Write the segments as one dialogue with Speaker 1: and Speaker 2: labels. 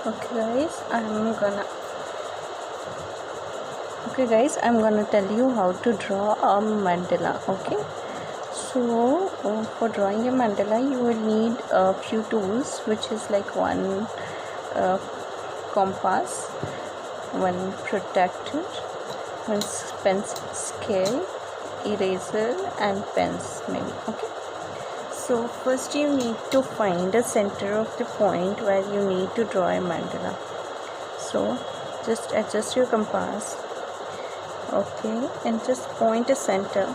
Speaker 1: Okay guys, I'm gonna tell you how to draw a mandala. Okay, so for drawing a mandala you will need a few tools, which is like one compass, one protractor, one pencil scale, eraser and pens maybe. Okay, so first you need to find the center of the point where you need to draw a mandala. So just adjust your compass, okay, and just point a center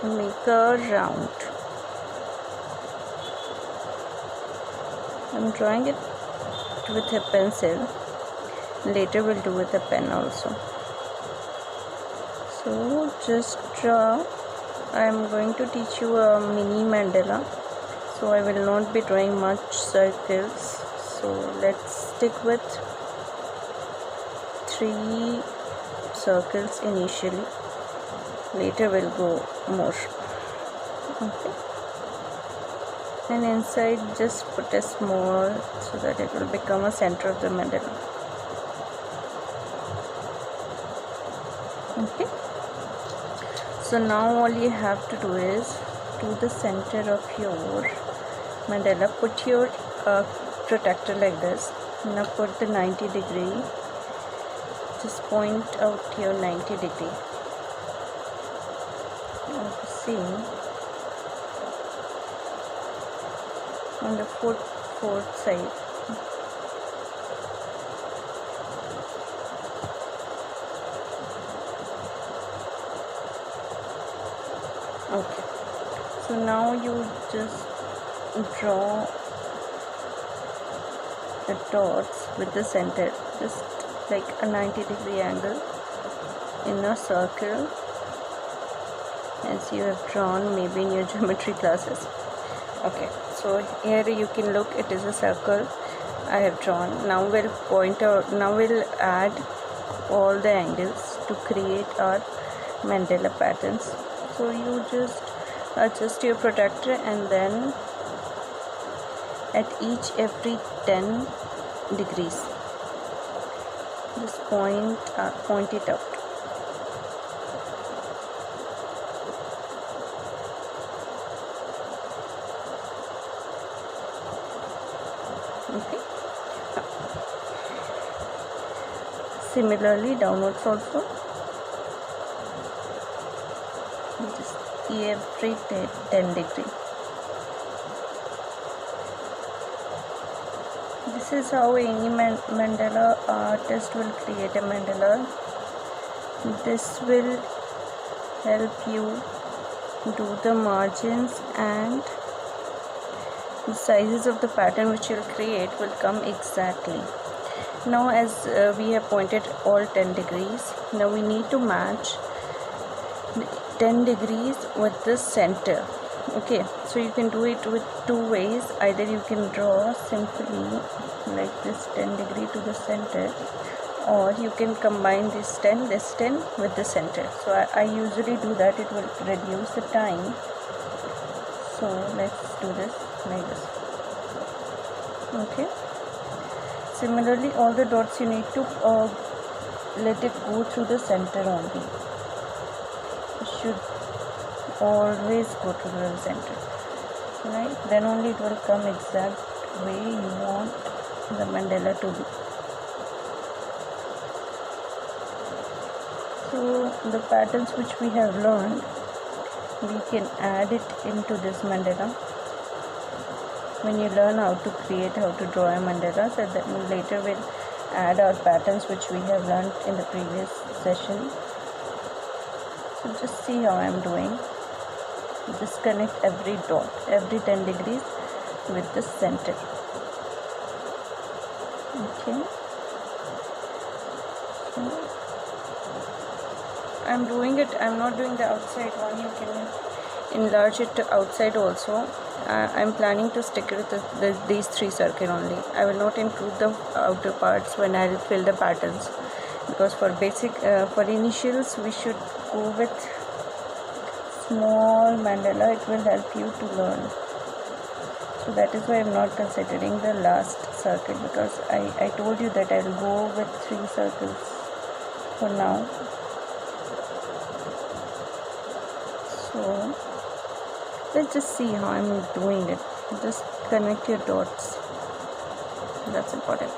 Speaker 1: and make a round. I'm drawing it with a pencil, later we'll do with a pen also. So just draw. I'm going to teach you a mini mandala, so I will not be drawing much circles. So let's stick with 3 circles initially, later we'll go more. Okay, and inside just put a small so that it will become a center of the mandala. Okay, so now all you have to do is to the center of your mandala, put your protractor like this. Now put the 90 degree, just point out your 90 degree. See, on the fourth side. Okay, so now you just draw the dots with the center, just like a 90 degree angle in a circle, as you have drawn maybe in your geometry classes. Okay, so here you can look, it is a circle I have drawn. Now we'll point out, now we'll add all the angles to create our mandala patterns. So you just adjust your protractor and then at every 10 degrees just point it out. Okay, similarly downwards also, just every 10 degree. This is how any mandala artist will create a mandala. This will help you do the margins, and the sizes of the pattern which you will create will come exactly. Now as we have pointed all 10 degrees, now we need to match 10 degrees with the center. Okay, so you can do it with 2 ways. Either you can draw simply like this 10 degree to the center, or you can combine this 10 with the center. So I usually do that, it will reduce the time. So let's do this like this. Okay, similarly all the dots you need to let it go through the center only. It should always go to the center, right? Then only it will come exact way you want the mandala to be. So the patterns which we have learned, we can add it into this mandala. When you learn how to create, how to draw a mandala, so then later we'll add our patterns which we have learned in the previous session. So just see how I am doing. Just connect every dot, every 10 degrees with the center. Okay, so I'm doing it, I'm not doing the outside one. You can enlarge it to outside also. I'm planning to stick with these 3 circles only. I will not include the outer parts when I will fill the patterns, because for basic for initials we should go with small mandala. It will help you to learn. So that is why I'm not considering the last circle, because I told you that I'll go with 3 circles for now. So let's just see how I'm doing it. Just connect your dots. That's important.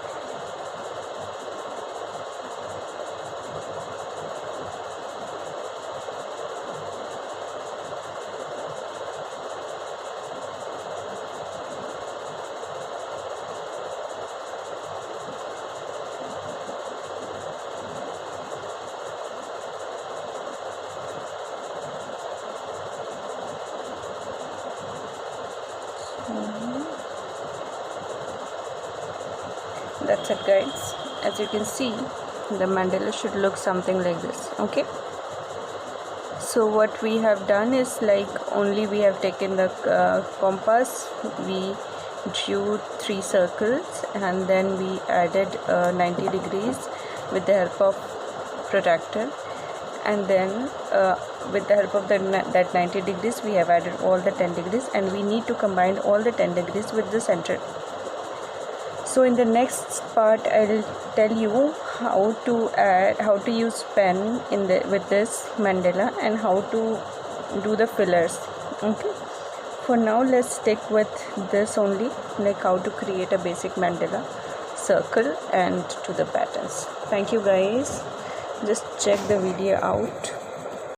Speaker 1: That's it, guys. As you can see, the mandala should look something like this. Okay, so what we have done is, like, only we have taken the compass, we drew 3 circles, and then we added 90 degrees with the help of protractor, and then with the help of that 90 degrees we have added all the 10 degrees, and we need to combine all the 10 degrees with the center. So in the next part I'll tell you how to use pen with this mandala, and how to do the fillers. Okay, for now let's stick with this only, like how to create a basic mandala circle and to the patterns. Thank you, guys. Just check the video out.